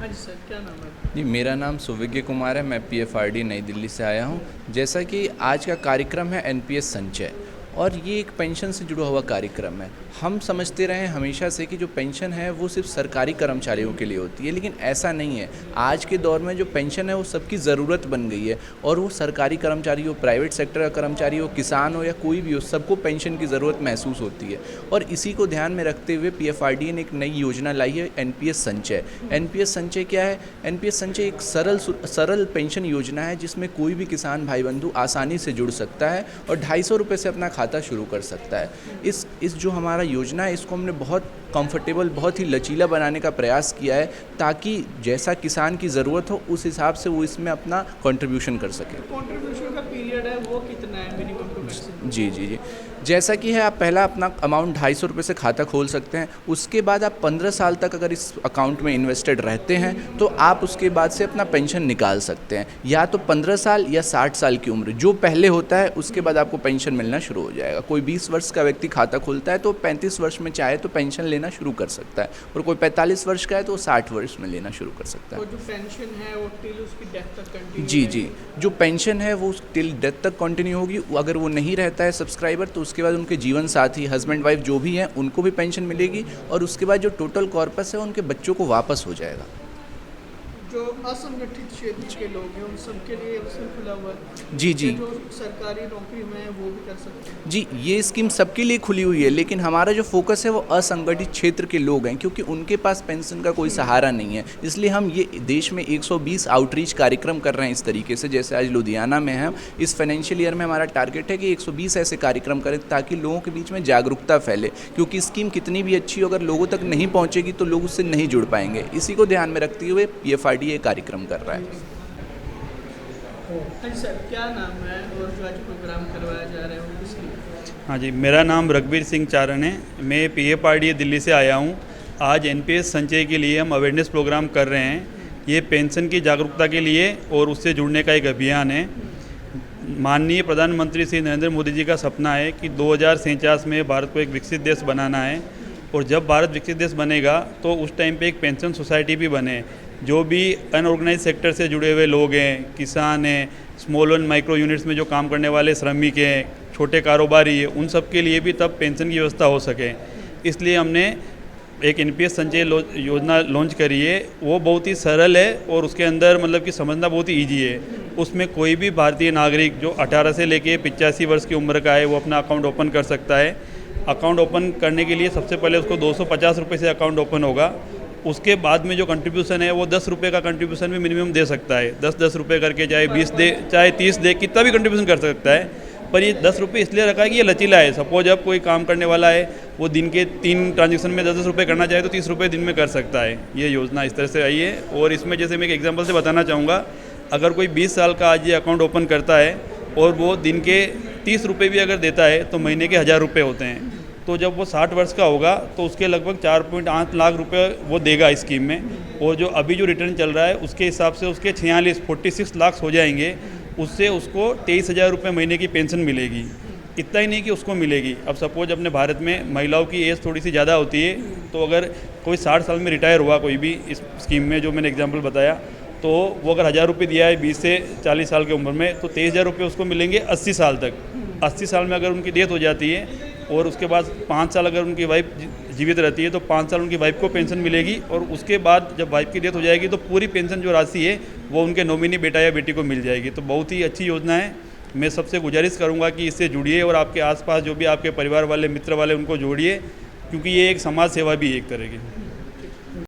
हाँ जी सर, क्या नाम है? जी, मेरा नाम सुविज्ञ कुमार है। मैं पीएफआरडी नई दिल्ली से आया हूँ। जैसा कि आज का कार्यक्रम है एनपीएस संचय, और ये एक पेंशन से जुड़ा हुआ कार्यक्रम है। हम समझते रहे हैं हमेशा से कि जो पेंशन है वो सिर्फ सरकारी कर्मचारियों के लिए होती है, लेकिन ऐसा नहीं है। आज के दौर में जो पेंशन है वो सबकी ज़रूरत बन गई है, और वो सरकारी कर्मचारी हो, प्राइवेट सेक्टर का कर्मचारी हो, किसान हो या कोई भी हो, सबको पेंशन की ज़रूरत महसूस होती है। और इसी को ध्यान में रखते हुए पीएफआरडी ने एक नई योजना लाई है, एनपीएस संचय। एनपीएस संचय क्या है? एनपीएस संचय एक सरल पेंशन योजना है जिसमें कोई भी किसान भाई बंधु आसानी से जुड़ सकता है और 250 रुपये से अपना खाता शुरू कर सकता है। इस जो हमारा योजना है, इसको हमने बहुत कंफर्टेबल, बहुत ही लचीला बनाने का प्रयास किया है, ताकि जैसा किसान की ज़रूरत हो उस हिसाब से वो इसमें अपना कंट्रीब्यूशन कर सके। कंट्रीब्यूशन का पीरियड है वो कितना है, मिनिमम टू मैक्सिमम? जी जी जी, जैसा कि है, आप पहला अपना अमाउंट 250 रुपये से खाता खोल सकते हैं। उसके बाद आप 15 साल तक अगर इस अकाउंट में इन्वेस्टेड रहते हैं तो आप उसके बाद से अपना पेंशन निकाल सकते हैं, या तो 15 साल या 60 साल की उम्र जो पहले होता है, उसके बाद आपको पेंशन मिलना शुरू हो जाएगा। कोई 20 वर्ष का व्यक्ति खाता खोलता है तो 35 वर्ष में चाहे तो पेंशन लेना शुरू कर सकता है, और कोई 45 वर्ष का है तो वो 60 वर्ष में लेना शुरू कर सकता है। और जो पेंशन है वो टिल उसकी डेथ तक कंटिन्यू? जी जी, जो पेंशन है वो टिल डेथ तक कंटिन्यू होगी। अगर वो नहीं रहता है सब्सक्राइबर तो उसके बाद उनके जीवन साथी, हस्बैंड वाइफ जो भी हैं, उनको भी पेंशन मिलेगी, और उसके बाद जो टोटल कॉर्पस है उनके बच्चों को वापस हो जाएगा। जो असंगठित क्षेत्र के लोग हैं उन सबके लिए अवसर खुला हुआ है? जी जी जो सरकारी नौकरी में है वो भी कर सकते हैं? जी, ये स्कीम सबके लिए खुली हुई है, लेकिन हमारा जो फोकस है वो असंगठित क्षेत्र के लोग हैं, क्योंकि उनके पास पेंशन का कोई सहारा नहीं है। इसलिए हम ये देश में 120 आउटरीच कार्यक्रम कर रहे हैं इस तरीके से। जैसे आज लुधियाना में है, इस फाइनेंशियल ईयर में हमारा टारगेट है कि 120 ऐसे कार्यक्रम करें ताकि लोगों के बीच में जागरूकता फैले, क्योंकि स्कीम कितनी भी अच्छी हो, अगर लोगों तक नहीं पहुँचेगी तो लोग उससे नहीं जुड़ पाएंगे। इसी को ध्यान में रखते हुए पीएफआरडी ये कार्यक्रम कर रहा है। हाँ जी सर, क्या नाम है और जो आज प्रोग्राम करवाया जा रहा है वो किसके लिए? हाँ जी, मेरा नाम रघुवीर सिंह चारण है। मैं पीएफआरडी दिल्ली से आया हूँ। आज एनपीएस संचय के लिए हम अवेयरनेस प्रोग्राम कर रहे हैं। ये पेंशन की जागरूकता के लिए और उससे जुड़ने का एक अभियान है। माननीय प्रधानमंत्री श्री नरेंद्र मोदी जी का सपना है कि 2047 में भारत को एक विकसित देश बनाना है, और जब भारत विकसित देश बनेगा तो उस टाइम पे एक पेंशन सोसाइटी भी बने। जो भी अनऑर्गेनाइज सेक्टर से जुड़े हुए लोग हैं, किसान हैं, स्मॉल एंड माइक्रो यूनिट्स में जो काम करने वाले श्रमिक हैं, छोटे कारोबारी हैं, उन सब के लिए भी तब पेंशन की व्यवस्था हो सके। इसलिए हमने एक एनपीएस संचय योजना लॉन्च करी है। वो बहुत ही सरल है और उसके अंदर मतलब कि समझना बहुत ही ईजी है। उसमें कोई भी भारतीय नागरिक जो 18 से लेके 85 वर्ष की उम्र का है वो अपना अकाउंट ओपन कर सकता है। अकाउंट ओपन करने के लिए सबसे पहले उसको 250 रुपये से अकाउंट ओपन होगा। उसके बाद में जो कंट्रीब्यूशन है वो 10 रुपये का कंट्रीब्यूशन भी मिनिमम दे सकता है। 10-10 रुपये करके, चाहे 20 दे, चाहे 30 दे, कितना भी कंट्रीब्यूशन कर सकता है। पर ये 10 रुपये इसलिए रखा है कि ये लचीला है। सपोज अब कोई काम करने वाला है, वो दिन के 3 ट्रांजेक्शन में 10-10 रुपये करना चाहे तो 30 रुपये दिन में कर सकता है। ये योजना इस तरह से आई है। और इसमें जैसे मैं एक एग्जांपल से बताना चाहूँगा, अगर कोई 20 साल का आज ये अकाउंट ओपन करता है और वो दिन के 30 रुपये भी अगर देता है तो महीने के 1000 रुपये होते हैं। तो जब वो 60 वर्ष का होगा तो उसके लगभग 4.8 लाख रुपए वो देगा इस स्कीम में। और जो अभी जो रिटर्न चल रहा है उसके हिसाब से उसके 46 लाख हो जाएंगे। उससे उसको 23,000 रुपये महीने की पेंशन मिलेगी। इतना ही नहीं कि उसको मिलेगी, अब सपोज अपने भारत में महिलाओं की एज थोड़ी सी ज़्यादा होती है, तो अगर कोई 60 साल में रिटायर हुआ कोई भी इस स्कीम में जो मैंने एग्जाम्पल बताया, तो वो अगर 1000 रुपये दिया है 20 से 40 साल की उम्र में, तो 23,000 रुपये उसको मिलेंगे 80 साल तक। 80 साल में अगर उनकी डेथ हो जाती है और उसके बाद 5 साल अगर उनकी वाइफ जीवित रहती है तो 5 साल उनकी वाइफ को पेंशन मिलेगी, और उसके बाद जब वाइफ की डेथ हो जाएगी तो पूरी पेंशन जो राशि है वो उनके नॉमिनी बेटा या बेटी को मिल जाएगी। तो बहुत ही अच्छी योजना है। मैं सबसे गुजारिश करूंगा कि इससे जुड़िए और आपके आसपास जो भी आपके परिवार वाले, मित्र वाले, उनको जोड़िए, क्योंकि ये एक समाज सेवा भी एक तरह की।